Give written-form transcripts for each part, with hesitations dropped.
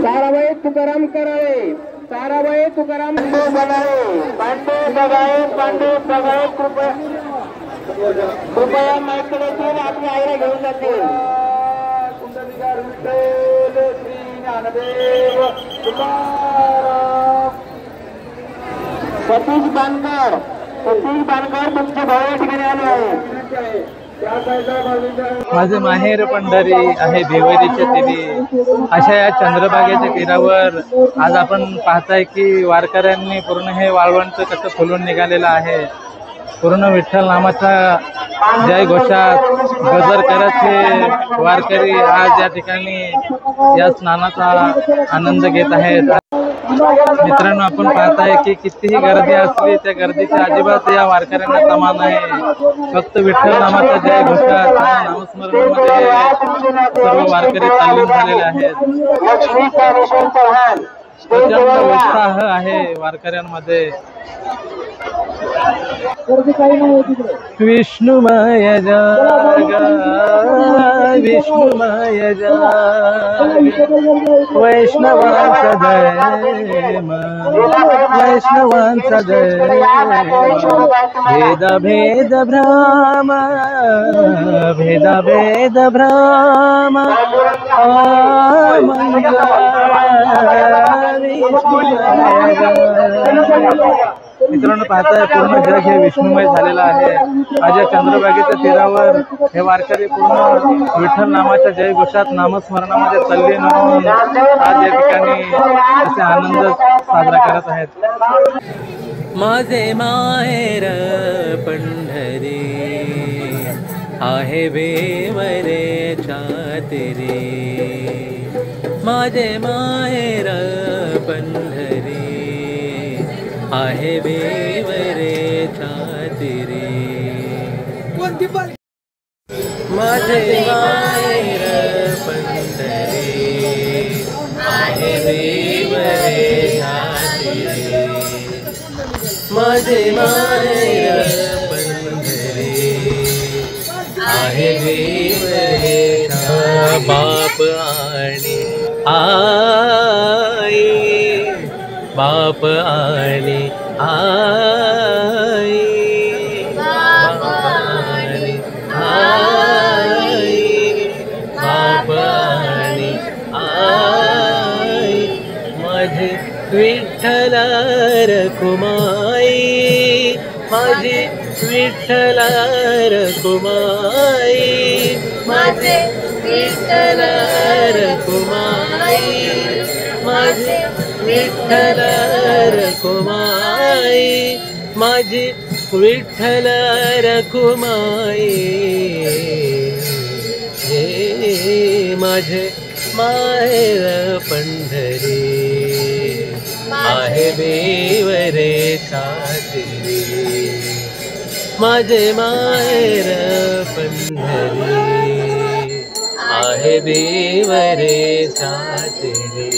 ताराबाई तुकाराम करावे, ताराबाई तुकाराम बघावे, पांडे बघावे कृपया माईकडे आपल्या आईला घेऊन जातील. कुंडलिकार विठ्ठल श्री ज्ञानदेव तुकाराम. सतीश बांधकर तुमचे भाऊ या ठिकाणी आले आहे. माझे माहेर पंढरी आहे देवरीच्या तीरी. अशा या चंद्रभागेच्या तीरावर आज आपण पाहताय की वारकऱ्यांनी पूर्ण हे वाळवंट कसं फुलून निघालेलं आहे. पूर्ण विठ्ठल नामाचा जय घोषात गजर करत हे वारकरी आज या ठिकाणी या स्नानाचा आनंद घेत आहेत. मित्रांनो, आपण पाहताय की कितीही गर्दी असली त्या गर्दीच्या अजिबात या वारकऱ्यांना तमा नाही. फक्त विठ्ठल नामाचा जय घोषात नामस्मरणामध्ये सर्व वारकरी तालीम झालेले आहेत. प्रचंड उत्साह आहे वारकऱ्यांमध्ये. विष्णुमय जग विष्णुमय जग वैष्णवांचा जय वैष्णवांचा जय. भेद भेद भ्रम भेद भेद भ्रम मित्रांनो, पाहताय पूर्ण जग हे विष्णुमय झालेलं आहे. आज या चंद्रभागेच्या तीरावर हे वारकरी पूर्ण विठ्ठल नामाच्या जय घोषात नामस्मरणामध्ये तल्लीन होऊन आज या ठिकाणी असे आनंद साजरा करत आहेत. माझे माहेर पंढरी आहे बेवरेच्या तीरी. माझे माहेर पंढरी आहे बेवरेच्या तीरी. माझे माहेर पंढरी आहे बेवरेच्या तीरी. माझे माहेर पंढरी आहे बेवरेच्या. बाप आणि आई बाप आणि आई बाप आणि आई बाप आणि आई. माझे विठ्ठल रखुमाई माझी विठ्ठल रखुमाई माझे विठ्ठल रखुमाई माझे विठ्ठल रखुमाई माझी विठ्ठल रखुमाई. हे माझे माहेर पंढरी आहे बेवरेच्या तीरी. माझे माहेर पंढरी आहे बेवरेच्या तीरी.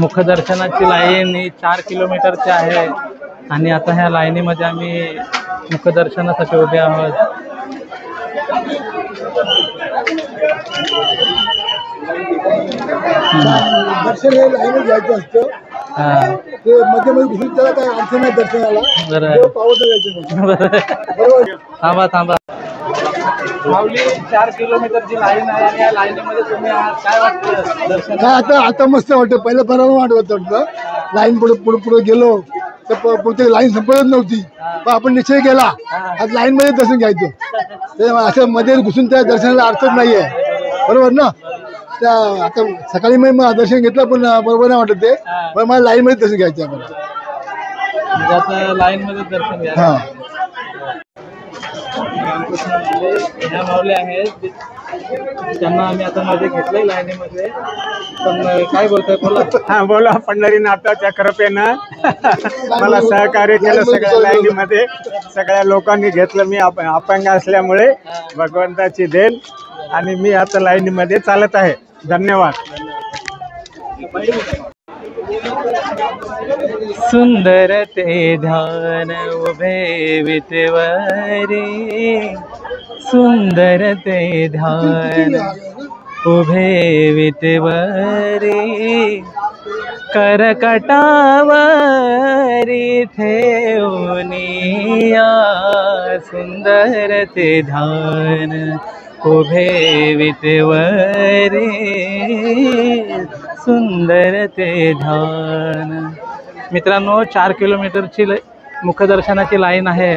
मुखदर्शनाची लाईन ही 4 किलोमीटरची आहे आणि आता ह्या लाईनीमध्ये आम्ही मुखदर्शनासाठी उभे आहोत. दर्शन हे लाईन घ्यायचं असतं. ते मध्ये मध्ये घुसून त्याला काय अर्थ नाही दर्शनाला. बरं पावत जायचं. थांबा थांबा. माऊली 4 किलोमीटरची लाईन आहे आणि या लाईनीमध्ये तुम्ही आहात. काय वाटतं दर्शन? काय आता मस्त वाटतं. पहिलं बरोबर वाटतं. लाईन पुढे गेलो तर पुढे लाईन संपत नव्हती. पण आपण निश्चय केला आज लाईन मध्ये दर्शन घ्यायचं. ते असं मध्ये घुसून त्या दर्शनाला अर्थच नाहीये. बरोबर ना. त्या आता सकाळी मी दर्शन घेतलं पण बरोबर नाही वाटत ते. पण मला लाईन मध्ये दर्शन घ्यायचं आहे. आता लाईन मध्ये दर्शन घ्या. ह्या माऊली आहेत त्यांना आम्ही आता मध्ये घेतलंय लाईनीमध्ये. पण काय बोलताय? बोला. हा बोला. पंढरीनाथाच्या कृपेनं मला सहकार्य केलं सगळ्या लाईनीमध्ये. सगळ्या लोकांनी घेतलं. मी अपंग असल्यामुळे भगवंताची देण आणि मी आता लाईनीमध्ये चालत आहे. धन्यवाद. सुंदर ते ध्यान उभे विटेवरी, सुंदर ते ध्यान उभे विटेवरी, करकटावरी ठेवनिया, सुंदर ते ध्यान उभे विटेवरी, सुंदर ते ध्यान. मित्रांनो 4 किलोमीटरची मुखदर्शनाची लाईन आहे.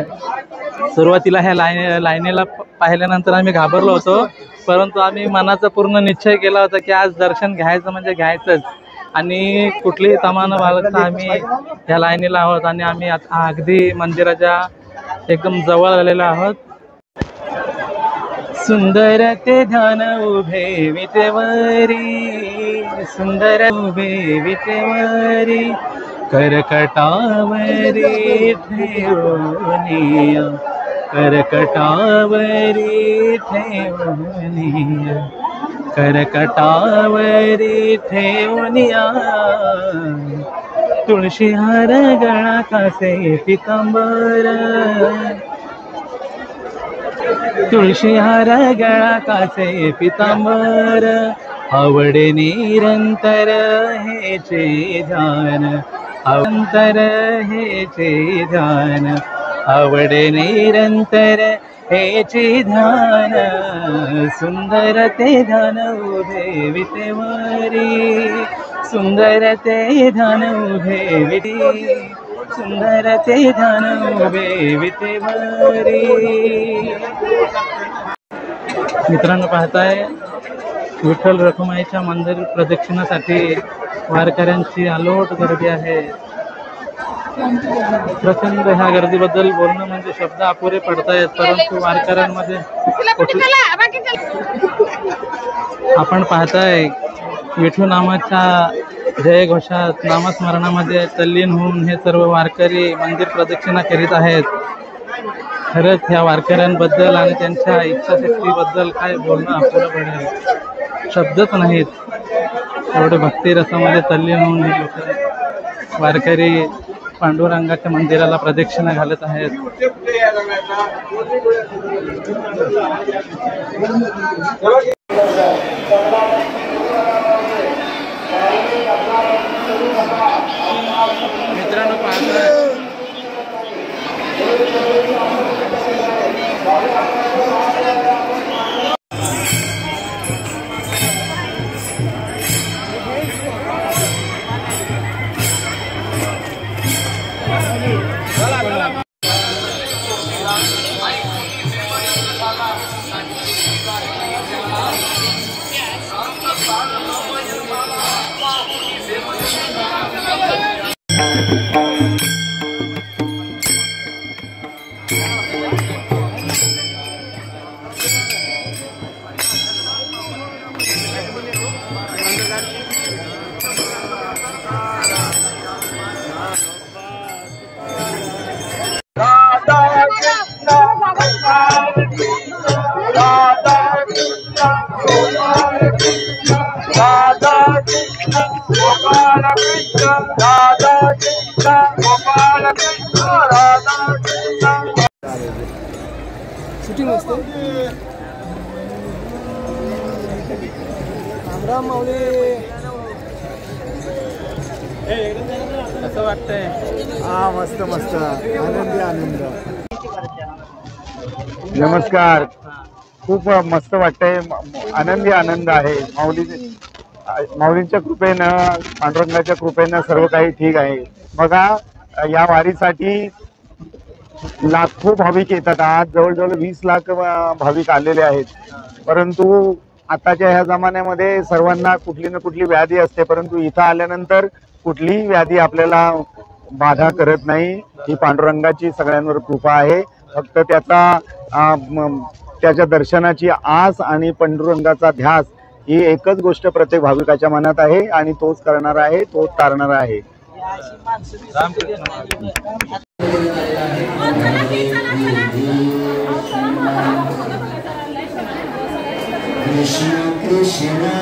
सुरुवातीला ह्या लाईनीला पाहिल्यानंतर आम्ही घाबरलो होतो. परंतु आम्ही मनाचा पूर्ण निश्चय केला होता की आज दर्शन घ्यायचं म्हणजे घ्यायचंच. आणि कुठलीही तमा न बाळगता आम्ही ह्या लाईनीला आहोत आणि आम्ही अगदी मंदिराच्या एकदम जवळ आलेलो आहोत. सुंदर ते ध्यान उभे विटेवरी, सुंदर उभे विटेवरी, करकटावरी ठेवनिया, करकटावरी ठेवनिया, करकटावरी ठेवनिया, तुळशी हार गळा कासे पितांबर, तुळशी हार गळा कासे पितांबर, आवडे निरंतर हेचे ध्यान, अंतर हेचे ध्यान, आवडे निरंतर हेचे ध्यान, सुंदर ते ध्यान उभे विटेवरी, सुंदर ते ध्यान उभे विटेवरी, सुंदर ते ध्यान उभे विटेवरी. मित्रांनो पाहताय विठ्ठल रखुमाईच्या मंदिर प्रदक्षिणासाठी वारकऱ्यांची अलोट गर्दी आहे. प्रचंड ह्या गर्दीबद्दल बोलणं म्हणजे शब्द अपुरे पडतायत. परंतु वारकऱ्यांमध्ये आपण पाहताय विठू नामाच्या जयघोषात नामस्मरणामध्ये तल्लीन होऊन हे सर्व वारकरी मंदिर प्रदक्षिणा करीत आहेत. खरंच ह्या वारकऱ्यांबद्दल आणि त्यांच्या इच्छाशक्तीबद्दल काय बोलणं अपुरं पडेल. शब्दच नाहीत. एवढे भक्ती रसामध्ये तल्लीन होऊन हे लोक वारकरी पांडुरंगाच्या मंदिराला प्रदक्षिणा घालत आहेत. मित्रांनो पाहता Radha Krishna, Gopala Krishna. Shooting असते. राम माऊली कसं वाटतंय? हा मस्त मस्त आनंदी आनंद. नमस्कार. खूप मस्त वाटतंय, आनंदी आनंद आहे. माऊलींच्या कृपेनं, पांडुरंगाच्या कृपेनं सर्व काही ठीक आहे. बघा या वारीसाठी लाखो भाविक येतात. आज जवळजवळ 20 लाख भाविक आलेले आहेत. परंतु आताच्या ह्या जमान्यामध्ये सर्वांना कुठली ना कुठली व्याधी असते, परंतु इथं आल्यानंतर कुठलीही व्याधी आपल्याला बाधा करत नाही. ही पांडुरंगाची सगळ्यांवर कृपा आहे. फक्त त्याच्या दर्शनाची आस आणि पांडुरंगाचा ध्यास ही एकच गोष्ट प्रत्येक भाविकाच्या मनात आहे आणि तोच करणार आहे, तोच तारणार आहे. Krishna Krishna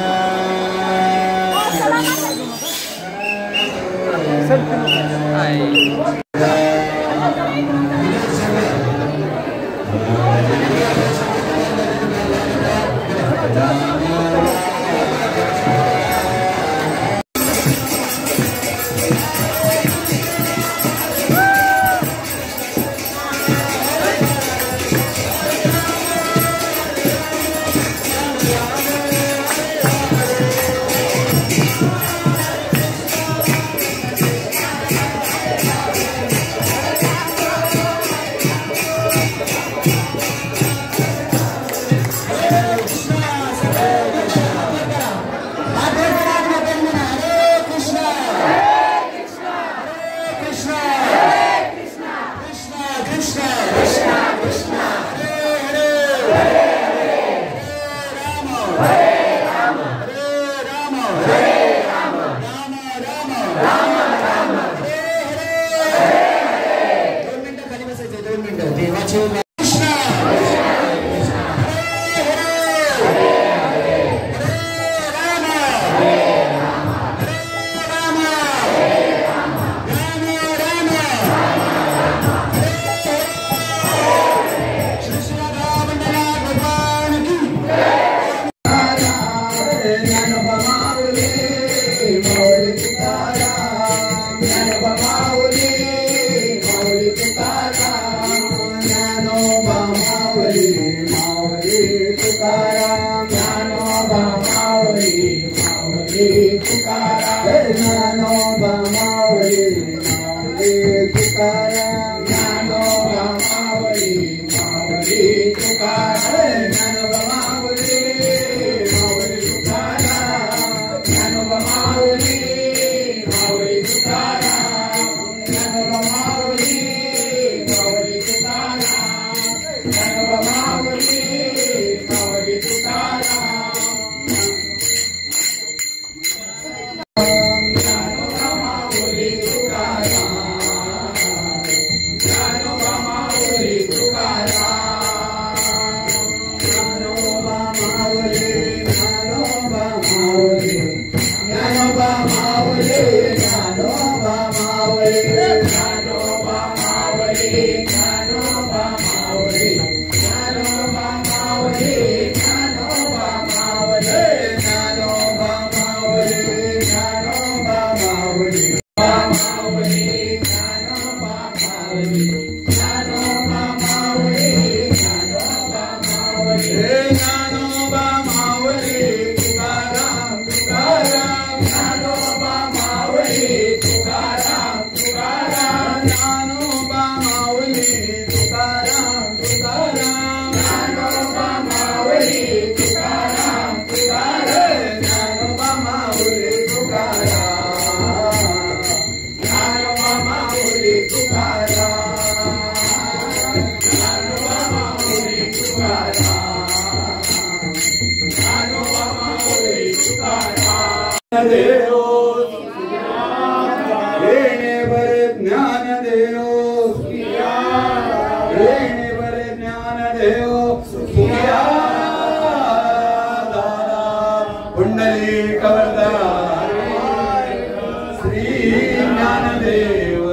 श्री ज्ञानदेव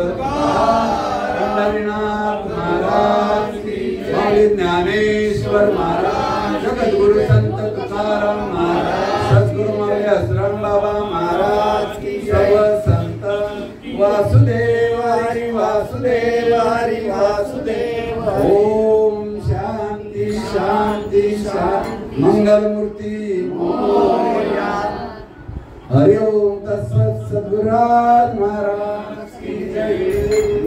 वासुदेव हरी वासुदेव हरी वासुदेव ओम शांति शांति शांति मंगलमूर्ति मोरया हरि ओम तत्सत सद्गुरुराज महाराज की जय।